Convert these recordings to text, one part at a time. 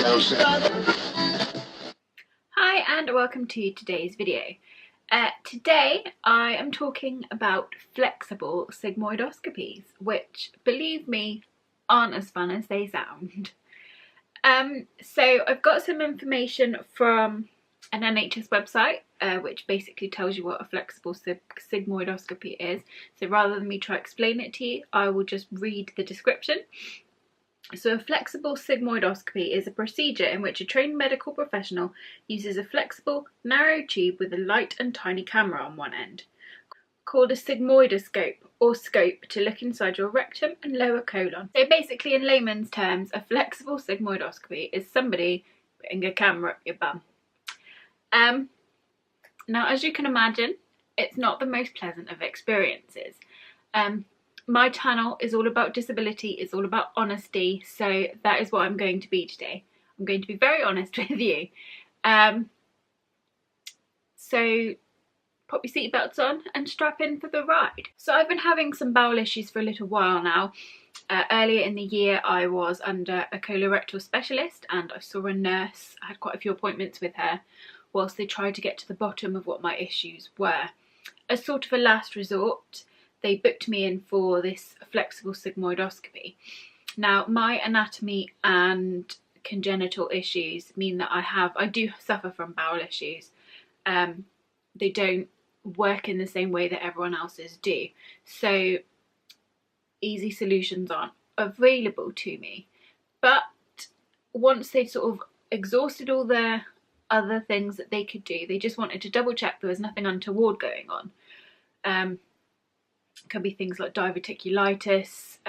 Hi and welcome to today's video. Today I am talking about flexible sigmoidoscopies, which, believe me, aren't as fun as they sound. So I've got some information from an NHS website which basically tells you what a flexible sigmoidoscopy is. So rather than me try to explain it to you, I will just read the description. So a flexible sigmoidoscopy is a procedure in which a trained medical professional uses a flexible, narrow tube with a light and tiny camera on one end, called a sigmoidoscope or scope, to look inside your rectum and lower colon. So basically, in layman's terms, a flexible sigmoidoscopy is somebody putting a camera up your bum. Now, as you can imagine, it's not the most pleasant of experiences. My channel is all about disability, it's all about honesty, so that is what I'm going to be today. I'm going to be very honest with you. So pop your seatbelts on and strap in for the ride. So I've been having some bowel issues for a little while now. Earlier in the year I was under a colorectal specialist and I saw a nurse. I had quite a few appointments with her whilst they tried to get to the bottom of what my issues were. As sort of a last resort, they booked me in for this flexible sigmoidoscopy. Now, my anatomy and congenital issues mean that I do suffer from bowel issues. They don't work in the same way that everyone else's do. So easy solutions aren't available to me. But once they sort of exhausted all their other things that they could do, they just wanted to double check there was nothing untoward going on. Could be things like diverticulitis,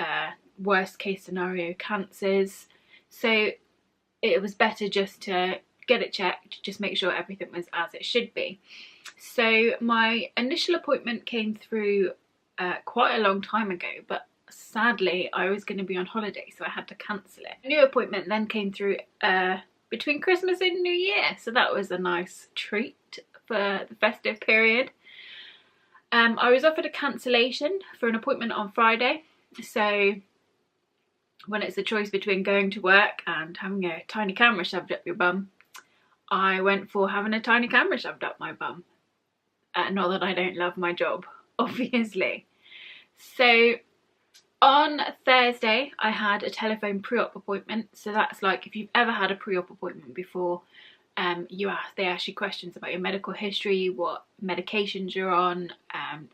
worst case scenario cancers. So it was better just to get it checked, just make sure everything was as it should be. So my initial appointment came through quite a long time ago, but sadly I was going to be on holiday, so I had to cancel it. A new appointment then came through between Christmas and New Year, so that was a nice treat for the festive period. I was offered a cancellation for an appointment on Friday, so when it's a choice between going to work and having a tiny camera shoved up your bum, I went for having a tiny camera shoved up my bum. Not that I don't love my job, obviously. So on Thursday I had a telephone pre-op appointment. So that's like, if you've ever had a pre-op appointment before, they ask you questions about your medical history, what medications you're on,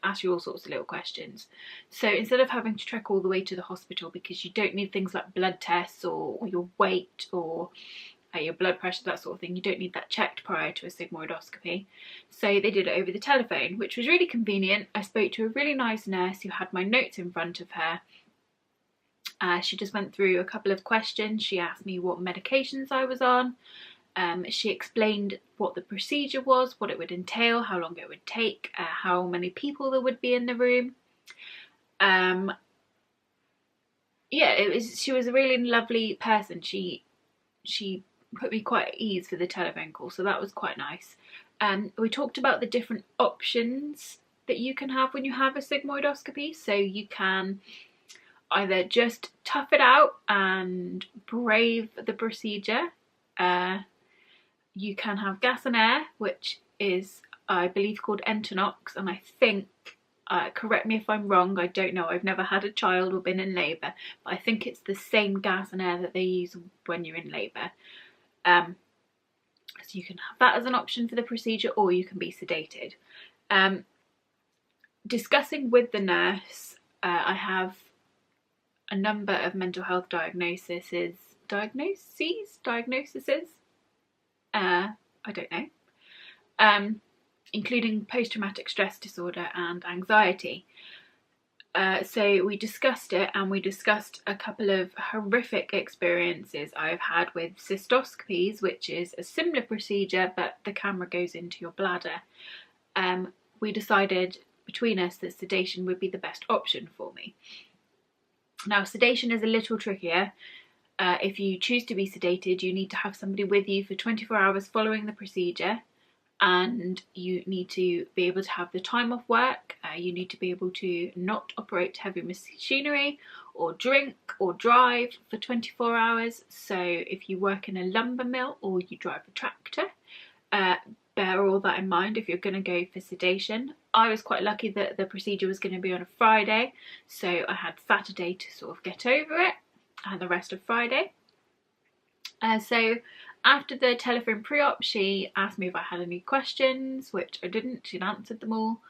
ask you all sorts of little questions. So instead of having to trek all the way to the hospital, because you don't need things like blood tests or your weight or your blood pressure, that sort of thing, you don't need that checked prior to a sigmoidoscopy. So they did it over the telephone, which was really convenient. I spoke to a really nice nurse who had my notes in front of her. She just went through a couple of questions. She asked me what medications I was on. She explained what the procedure was, what it would entail, how long it would take, how many people there would be in the room. She was a really lovely person. She put me quite at ease for the telephone call, so that was quite nice. We talked about the different options that you can have when you have a sigmoidoscopy. So you can either just tough it out and brave the procedure. You can have gas and air, which is, I believe, called Entonox, and I think, correct me if I'm wrong, I don't know, I've never had a child or been in labour, but I think it's the same gas and air that they use when you're in labour. So you can have that as an option for the procedure, or you can be sedated. Discussing with the nurse, I have a number of mental health diagnoses, I don't know, including post-traumatic stress disorder and anxiety. So we discussed it, and we discussed a couple of horrific experiences I've had with cystoscopies, which is a similar procedure, but the camera goes into your bladder. We decided between us that sedation would be the best option for me. Now, sedation is a little trickier. If you choose to be sedated, you need to have somebody with you for 24 hours following the procedure, and you need to be able to have the time off work. You need to be able to not operate heavy machinery or drink or drive for 24 hours. So if you work in a lumber mill or you drive a tractor, bear all that in mind if you're going to go for sedation. I was quite lucky that the procedure was going to be on a Friday, so I had Saturday to sort of get over it and the rest of Friday. So after the telephone pre-op, she asked me if I had any questions, which I didn't. She'd answered them all,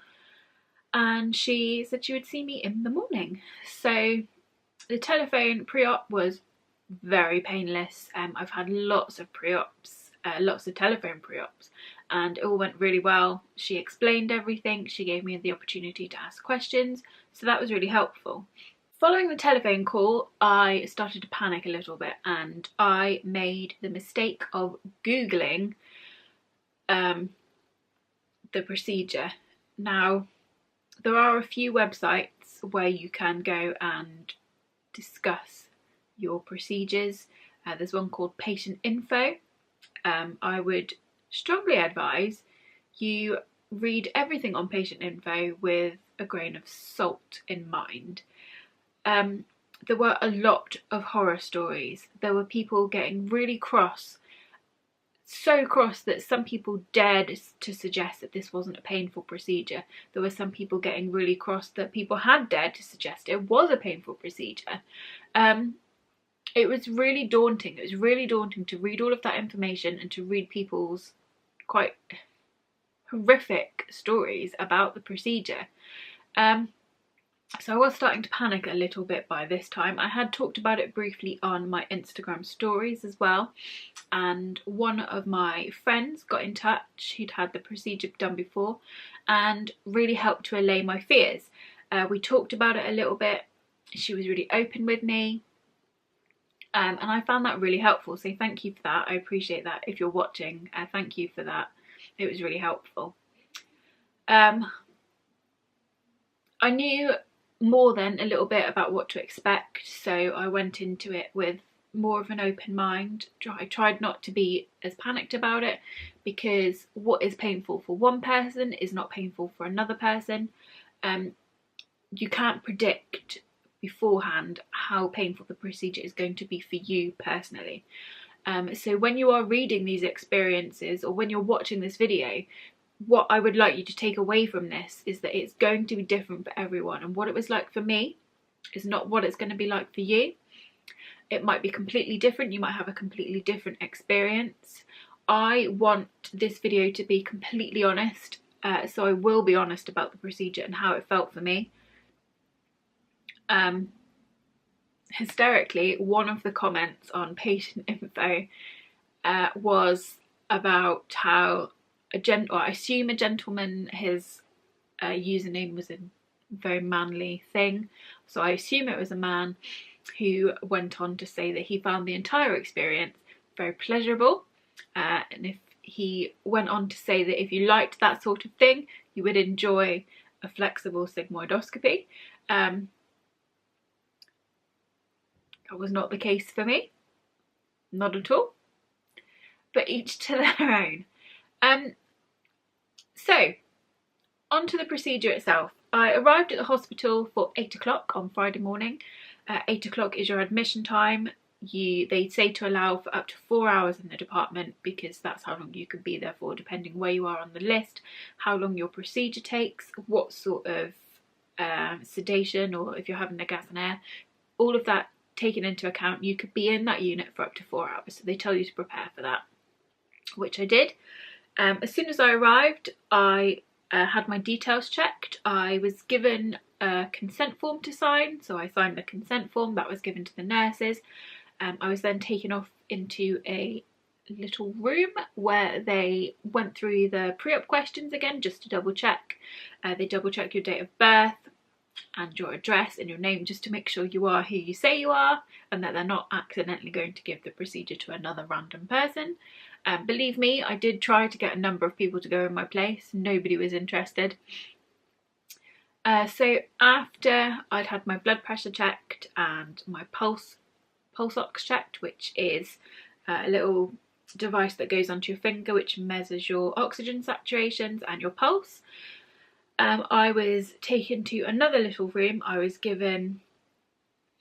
and she said she would see me in the morning. So the telephone pre-op was very painless. I've had lots of pre-ops, lots of telephone pre-ops, and it all went really well. She explained everything. She gave me the opportunity to ask questions, so that was really helpful. Following the telephone call, I started to panic a little bit, and I made the mistake of Googling the procedure. Now, there are a few websites where you can go and discuss your procedures. There's one called Patient Info. I would strongly advise you read everything on Patient Info with a grain of salt in mind. There were a lot of horror stories. There were people getting really cross, so cross that some people dared to suggest that this wasn't a painful procedure. There were some people getting really cross that people had dared to suggest it was a painful procedure. It was really daunting. It was really daunting to read all of that information and to read people's quite horrific stories about the procedure. So I was starting to panic a little bit by this time. I had talked about it briefly on my Instagram stories as well, and one of my friends got in touch who'd had the procedure done before and really helped to allay my fears. We talked about it a little bit. She was really open with me, and I found that really helpful, so thank you for that. I appreciate that. If you're watching, thank you for that. It was really helpful. I knew more than a little bit about what to expect, so I went into it with more of an open mind. I tried not to be as panicked about it, because what is painful for one person is not painful for another person. You can't predict beforehand how painful the procedure is going to be for you personally. So when you are reading these experiences, or when you're watching this video, what I would like you to take away from this is that it's going to be different for everyone, and what it was like for me is not what it's going to be like for you. It might be completely different. You might have a completely different experience. I want this video to be completely honest, so I will be honest about the procedure and how it felt for me. Hysterically, one of the comments on Patient Info was about how I assume a gentleman, his username was a very manly thing, so I assume it was a man, who went on to say that he found the entire experience very pleasurable, and if he went on to say that if you liked that sort of thing, you would enjoy a flexible sigmoidoscopy. That was not the case for me, not at all, but each to their own. So, on to the procedure itself. I arrived at the hospital for 8 o'clock on Friday morning. 8 o'clock is your admission time. They say to allow for up to 4 hours in the department, because that's how long you could be there for, depending where you are on the list, how long your procedure takes, what sort of sedation, or if you're having a gas and air, all of that taken into account, you could be in that unit for up to 4 hours. So they tell you to prepare for that, which I did. As soon as I arrived, I had my details checked. I was given a consent form to sign, so I signed the consent form. That was given to the nurses. I was then taken off into a little room where they went through the pre-op questions again, just to double check. They double check your date of birth and your address and your name, just to make sure you are who you say you are, and that they're not accidentally going to give the procedure to another random person. Believe me, I did try to get a number of people to go in my place. Nobody was interested. So after I'd had my blood pressure checked and my pulse ox checked, which is a little device that goes onto your finger which measures your oxygen saturations and your pulse, I was taken to another little room. I was given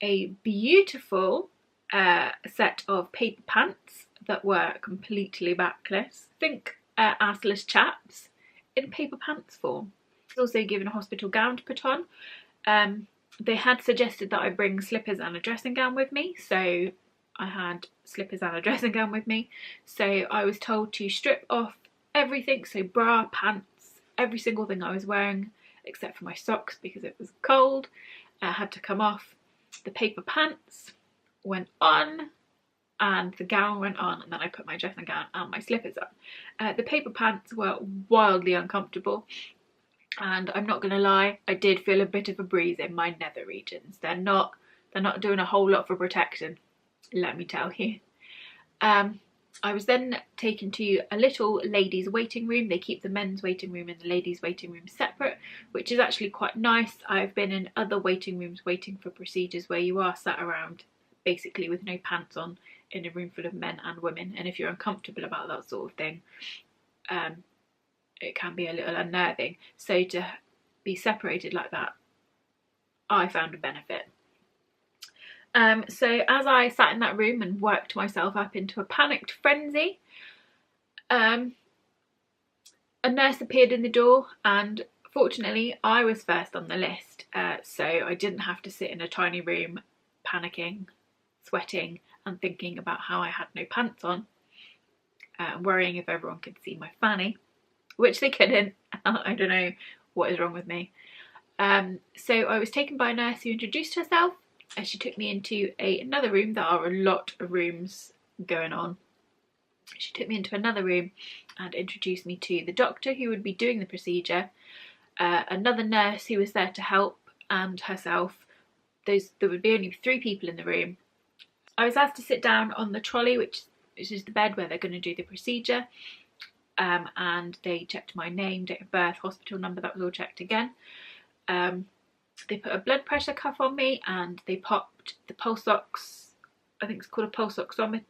a beautiful set of paper pants that were completely backless. Think assless chaps in paper pants form. I was also given a hospital gown to put on. They had suggested that I bring slippers and a dressing gown with me, so I had slippers and a dressing gown with me. So I was told to strip off everything, so bra, pants, every single thing I was wearing except for my socks because it was cold. Had to come off. The paper pants went on and the gown went on, and then I put my dressing gown and my slippers on. The paper pants were wildly uncomfortable, and I'm not gonna lie, I did feel a bit of a breeze in my nether regions. They're not doing a whole lot for protection, let me tell you. I was then taken to a little ladies' waiting room. They keep the men's waiting room and the ladies' waiting room separate, which is actually quite nice. I've been in other waiting rooms waiting for procedures where you are sat around basically with no pants on in a room full of men and women, and if you're uncomfortable about that sort of thing, it can be a little unnerving. So to be separated like that, I found a benefit. So as I sat in that room and worked myself up into a panicked frenzy, a nurse appeared in the door, and fortunately I was first on the list, so I didn't have to sit in a tiny room panicking, sweating and thinking about how I had no pants on, worrying if everyone could see my fanny, which they couldn't. I don't know what is wrong with me. So I was taken by a nurse who introduced herself. She took me into another room. There are a lot of rooms going on. She took me into another room and introduced me to the doctor who would be doing the procedure, another nurse who was there to help, and herself. There would be only 3 people in the room. I was asked to sit down on the trolley, which is the bed where they're going to do the procedure, and they checked my name, date of birth, hospital number. That was all checked again. They put a blood pressure cuff on me and they popped the pulse ox, I think it's called a pulse oximeter,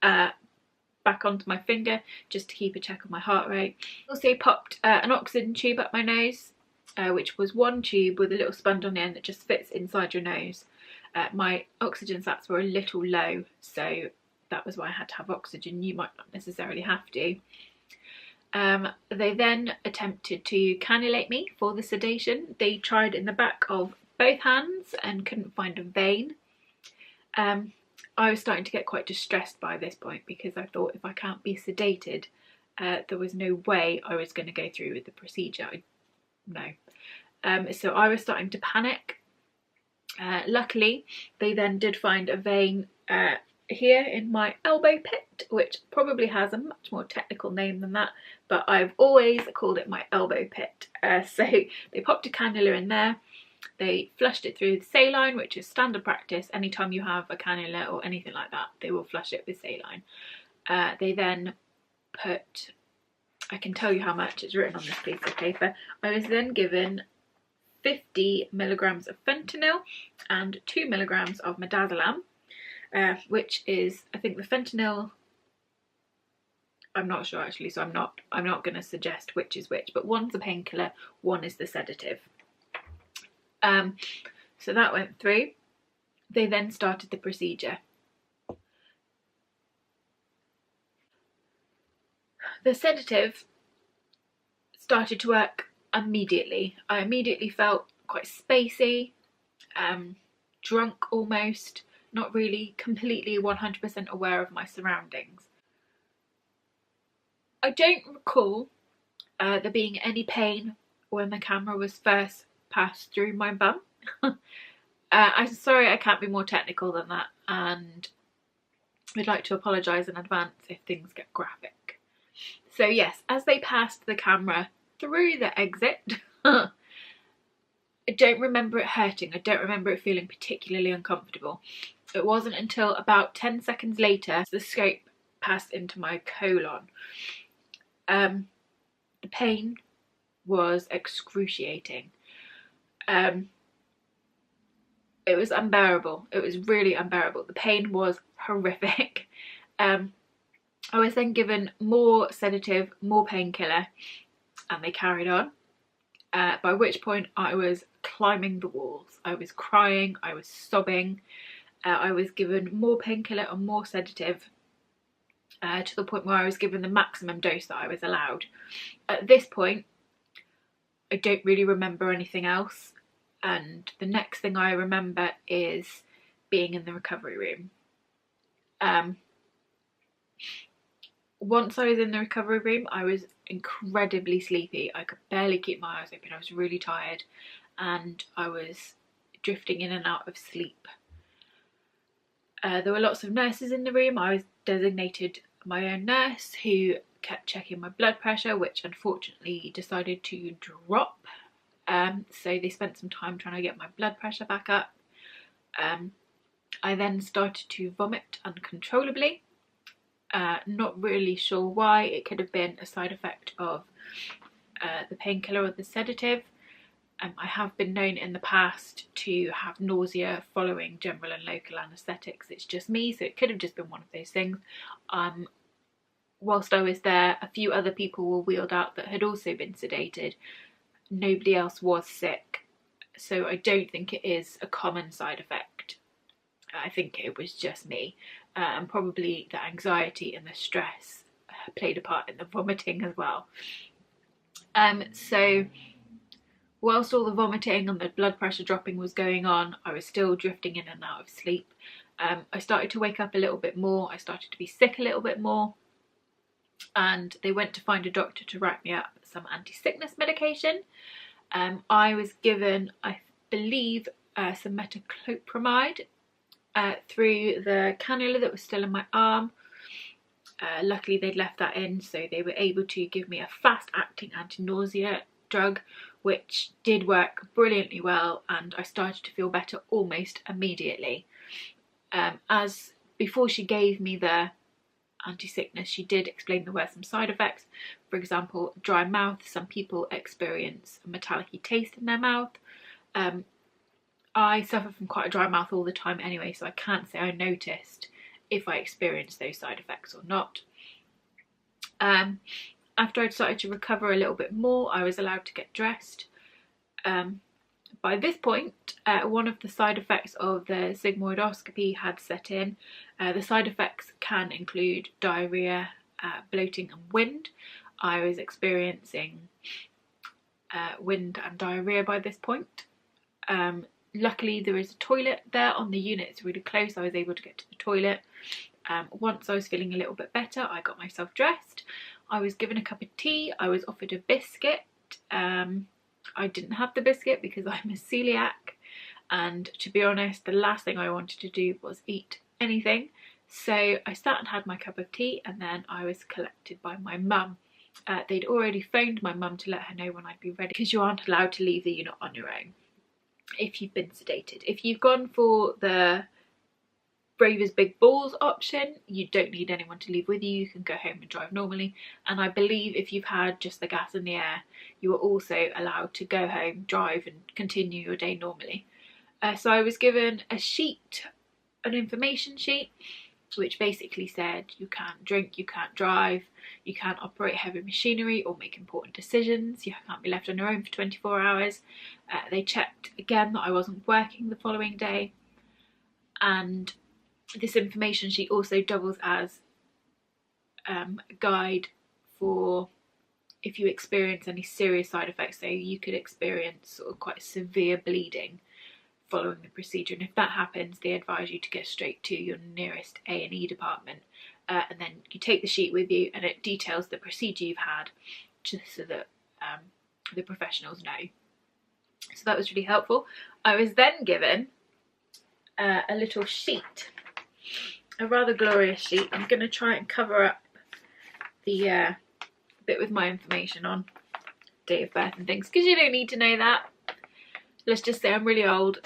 back onto my finger just to keep a check on my heart rate. Also popped an oxygen tube up my nose, which was one tube with a little sponge on the end that just fits inside your nose. My oxygen sats were a little low, so that was why I had to have oxygen. You might not necessarily have to. They then attempted to cannulate me for the sedation. They tried in the back of both hands and couldn't find a vein. I was starting to get quite distressed by this point because I thought if I can't be sedated, there was no way I was going to go through with the procedure. So I was starting to panic. Luckily, they then did find a vein here in my elbow pit, which probably has a much more technical name than that, but I've always called it my elbow pit. So they popped a cannula in there. They flushed it through the saline, which is standard practice. Anytime you have a cannula or anything like that, they will flush it with saline. They then put, I can tell you how much, it's written on this piece of paper. I was then given 50 milligrams of fentanyl and 2 milligrams of midazolam, which is, I think the fentanyl, I'm not sure actually, so I'm not going to suggest which is which, but one's a painkiller, one is the sedative. So that went through. They then started the procedure. The sedative started to work immediately. I immediately felt quite spacey, drunk almost, not really completely 100% aware of my surroundings. I don't recall there being any pain when the camera was first passed through my bum. I'm sorry I can't be more technical than that, and I'd like to apologise in advance if things get graphic. So yes, as they passed the camera through the exit, I don't remember it hurting. I don't remember it feeling particularly uncomfortable. It wasn't until about 10 seconds later the scope passed into my colon. The pain was excruciating. It was unbearable. It was really unbearable. The pain was horrific. I was then given more sedative, more painkiller, and they carried on. by which point I was climbing the walls. I was crying, I was sobbing, I was given more painkiller and more sedative to the point where I was given the maximum dose that I was allowed. At this point, I don't really remember anything else, and the next thing I remember is being in the recovery room. Once I was in the recovery room, I was incredibly sleepy. I could barely keep my eyes open. I was really tired and I was drifting in and out of sleep. There were lots of nurses in the room. I was designated my own nurse who kept checking my blood pressure, which unfortunately decided to drop. So they spent some time trying to get my blood pressure back up. I then started to vomit uncontrollably. Not really sure why. It could have been a side effect of the painkiller or the sedative. I have been known in the past to have nausea following general and local anaesthetics. It's just me, so it could have just been one of those things. Whilst I was there, a few other people were wheeled out that had also been sedated. Nobody else was sick, so I don't think it is a common side effect. I think it was just me, and probably the anxiety and the stress played a part in the vomiting as well. So whilst all the vomiting and the blood pressure dropping was going on, I was still drifting in and out of sleep. I started to wake up a little bit more. I started to be sick a little bit more, and they went to find a doctor to write me up some anti-sickness medication. I was given, I believe, some metoclopramide through the cannula that was still in my arm. Luckily they'd left that in, so they were able to give me a fast-acting anti-nausea drug, which did work brilliantly well, and I started to feel better almost immediately. As before she gave me the anti-sickness, she did explain there were some side effects. For example, dry mouth. Some people experience a metallic-y taste in their mouth. I suffer from quite a dry mouth all the time anyway, so I can't say I noticed if I experienced those side effects or not. After I'd started to recover a little bit more, I was allowed to get dressed. By this point, one of the side effects of the sigmoidoscopy had set in. The side effects can include diarrhea, bloating and wind. I was experiencing wind and diarrhea by this point. Luckily there is a toilet there on the unit, it's really close. I was able to get to the toilet. Once I was feeling a little bit better, I got myself dressed. I was given a cup of tea. I was offered a biscuit. I didn't have the biscuit because I'm a celiac, and to be honest, the last thing I wanted to do was eat anything. So I sat and had my cup of tea, and then I was collected by my mum. They'd already phoned my mum to let her know when I'd be ready, because you aren't allowed to leave the unit on your own if you've been sedated. If you've gone for the brave as big balls option, you don't need anyone to leave with you. You can go home and drive normally, and I believe if you've had just the gas and the air, you are also allowed to go home, drive and continue your day normally. So I was given a sheet, an information sheet, which basically said you can't drink, you can't drive, you can't operate heavy machinery or make important decisions, you can't be left on your own for 24 hours. They checked again that I wasn't working the following day, and this information sheet also doubles as a guide for if you experience any serious side effects. So you could experience sort of quite severe bleeding following the procedure, and if that happens, they advise you to get straight to your nearest A&E department, and then you take the sheet with you, and it details the procedure you've had, just so that the professionals know. So that was really helpful. I was then given a little sheet, a rather glorious sheet. I'm going to try and cover up the bit with my information on, date of birth and things, because you don't need to know that. Let's just say I'm really old.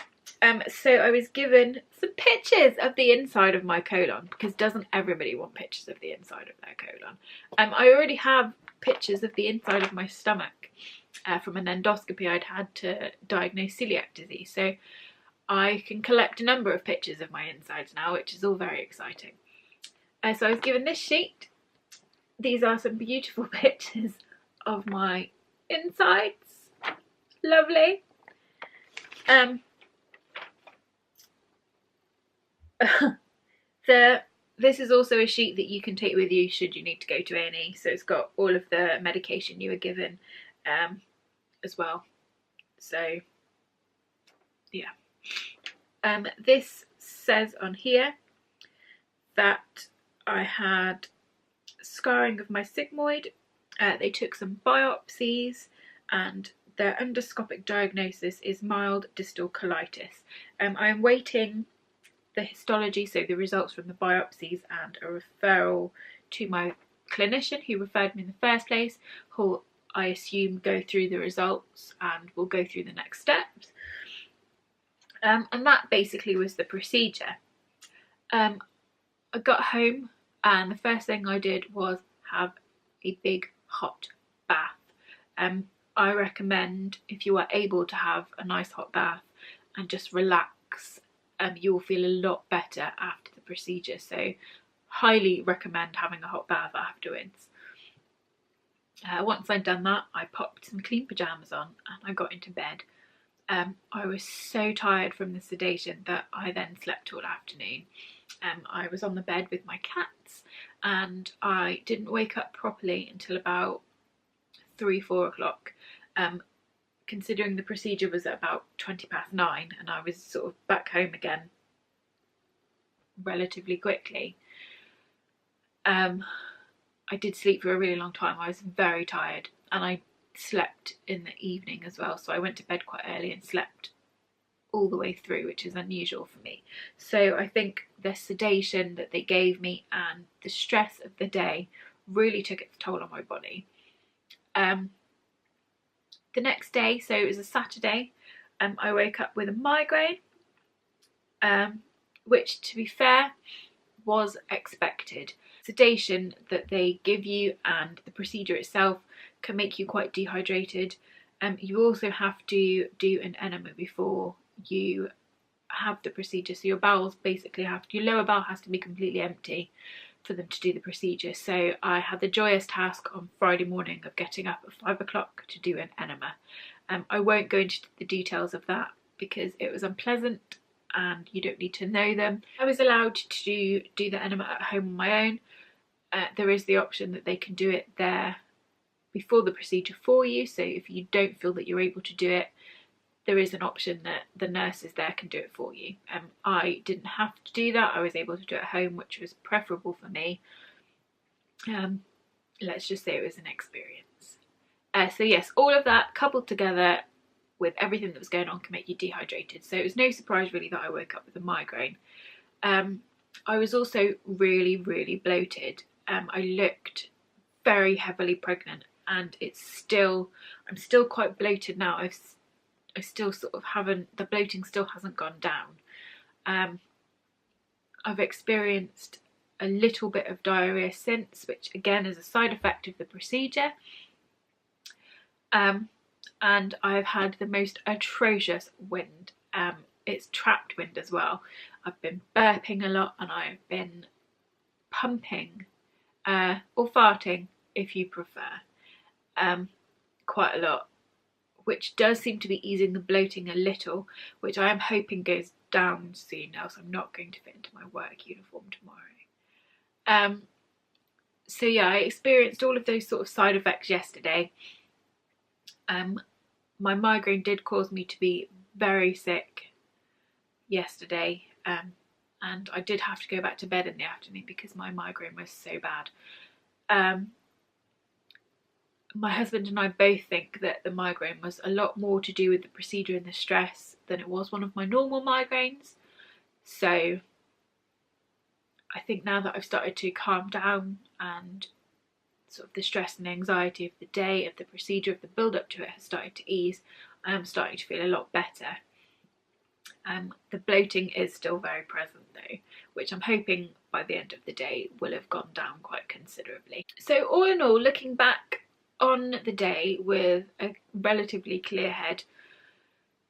So I was given some pictures of the inside of my colon, because doesn't everybody want pictures of the inside of their colon? I already have pictures of the inside of my stomach from an endoscopy I'd had to diagnose celiac disease. So I can collect a number of pictures of my insides now, which is all very exciting. So I was given this sheet. These are some beautiful pictures of my insides. Lovely. This is also a sheet that you can take with you should you need to go to A&E. So it's got all of the medication you were given as well. So yeah. This says on here that I had scarring of my sigmoid. They took some biopsies and their endoscopic diagnosis is mild distal colitis. I am waiting the histology, so the results from the biopsies, and a referral to my clinician who referred me in the first place, who I assume go through the results and will go through the next steps. And that basically was the procedure. I got home and the first thing I did was have a big hot bath. I recommend, if you are able to have a nice hot bath and just relax, you will feel a lot better after the procedure. So highly recommend having a hot bath afterwards. Once I'd done that, I popped some clean pyjamas on and I got into bed. I was so tired from the sedation that I then slept all afternoon. I was on the bed with my cats and I didn't wake up properly until about 3-4 o'clock. Considering the procedure was at about 9:20 and I was sort of back home again relatively quickly. I did sleep for a really long time. I was very tired and I slept in the evening as well, so I went to bed quite early and slept all the way through, which is unusual for me. So I think the sedation that they gave me and the stress of the day really took its toll on my body. The next day, so it was a Saturday, I woke up with a migraine, which, to be fair, was expected. Sedation that they give you and the procedure itself can make you quite dehydrated. You also have to do an enema before you have the procedure, so your bowels basically your lower bowel has to be completely empty for them to do the procedure. So I had the joyous task on Friday morning of getting up at 5 o'clock to do an enema. I won't go into the details of that because it was unpleasant and you don't need to know them. I was allowed to do the enema at home on my own. There is the option that they can do it there before the procedure for you, so if you don't feel that you're able to do it, there is an option that the nurses there can do it for you. I didn't have to do that. I was able to do it at home, which was preferable for me. Let's just say it was an experience. So yes, all of that coupled together with everything that was going on can make you dehydrated. So it was no surprise really that I woke up with a migraine. I was also really, really bloated. I looked very heavily pregnant and I'm still quite bloated now. I still sort of the bloating still hasn't gone down. I've experienced a little bit of diarrhea since, which again is a side effect of the procedure. And I've had the most atrocious wind. It's trapped wind as well. I've been burping a lot and I've been pumping or farting, if you prefer, quite a lot, which does seem to be easing the bloating a little, which I am hoping goes down soon, else I'm not going to fit into my work uniform tomorrow. So yeah, I experienced all of those sort of side effects yesterday. My migraine did cause me to be very sick yesterday, and I did have to go back to bed in the afternoon because my migraine was so bad. My husband and I both think that the migraine was a lot more to do with the procedure and the stress than it was one of my normal migraines. So I think now that I've started to calm down and sort of the stress and anxiety of the day, of the procedure, of the build up to it has started to ease, I am starting to feel a lot better. The bloating is still very present though, which I'm hoping by the end of the day will have gone down quite considerably. So all in all, looking back on the day with a relatively clear head,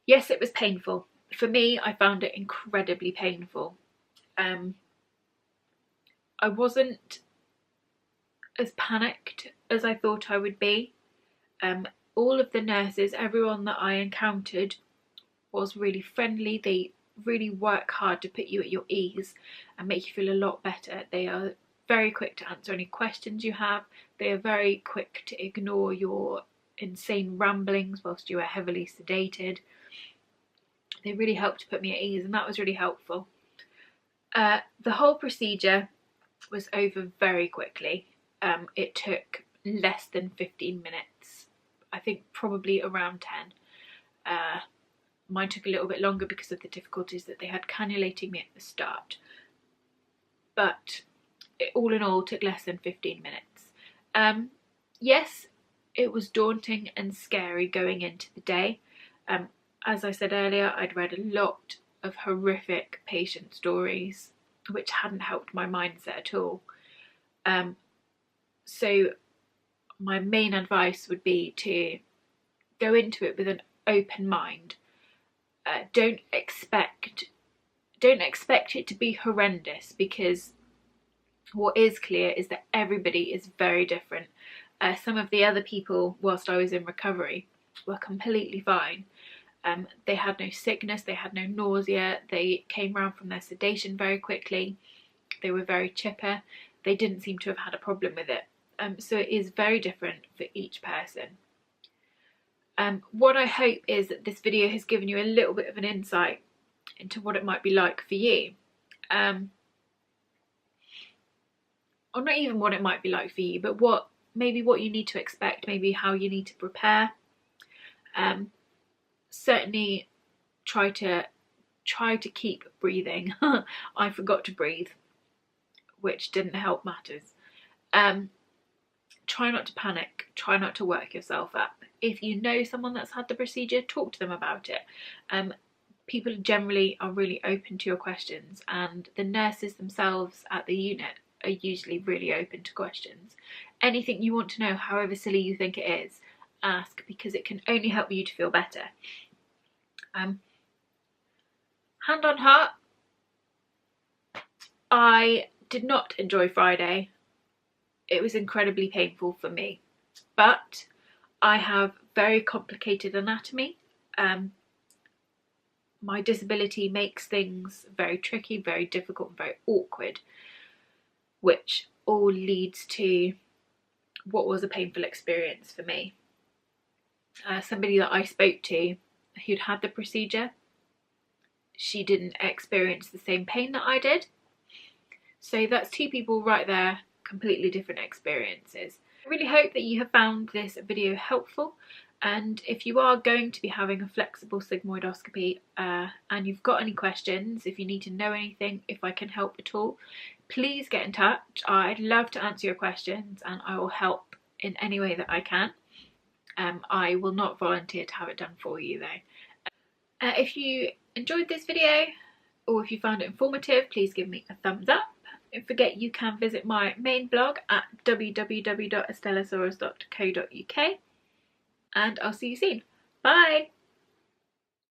yes, it was painful. For me, I found it incredibly painful. I wasn't as panicked as I thought I would be. all of the nurses, everyone that I encountered was really friendly. They really work hard to put you at your ease and make you feel a lot better. They are very quick to answer any questions you have. They are very quick to ignore your insane ramblings whilst you are heavily sedated. They really helped to put me at ease, and that was really helpful. The whole procedure was over very quickly. It took less than 15 minutes. I think probably around 10. Mine took a little bit longer because of the difficulties that they had cannulating me at the start. But all in all, took less than 15 minutes. Yes, it was daunting and scary going into the day. As I said earlier, I'd read a lot of horrific patient stories, which hadn't helped my mindset at all. So my main advice would be to go into it with an open mind. Don't expect it to be horrendous, because what is clear is that everybody is very different. Some of the other people, whilst I was in recovery, were completely fine. They had no sickness, they had no nausea, they came round from their sedation very quickly, they were very chipper, they didn't seem to have had a problem with it. So it is very different for each person. What I hope is that this video has given you a little bit of an insight into what it might be like for you. Or not even what it might be like for you, but maybe what you need to expect, maybe how you need to prepare. Certainly try to keep breathing. I forgot to breathe, which didn't help matters. Try not to panic, try not to work yourself up. If you know someone that's had the procedure, talk to them about it. People generally are really open to your questions, and the nurses themselves at the unit are usually really open to questions. Anything you want to know, however silly you think it is, ask, because it can only help you to feel better. Hand on heart, I did not enjoy Friday. It was incredibly painful for me, but I have very complicated anatomy. My disability makes things very tricky, very difficult, and very awkward, which all leads to what was a painful experience for me. Somebody that I spoke to who'd had the procedure, she didn't experience the same pain that I did. So that's two people right there, completely different experiences. I really hope that you have found this video helpful, and if you are going to be having a flexible sigmoidoscopy and you've got any questions, if you need to know anything, if I can help at all, please get in touch. I'd love to answer your questions and I will help in any way that I can. I will not volunteer to have it done for you though. If you enjoyed this video, or if you found it informative, please give me a thumbs up. Don't forget you can visit my main blog at www.estellosaurus.co.uk, and I'll see you soon. Bye!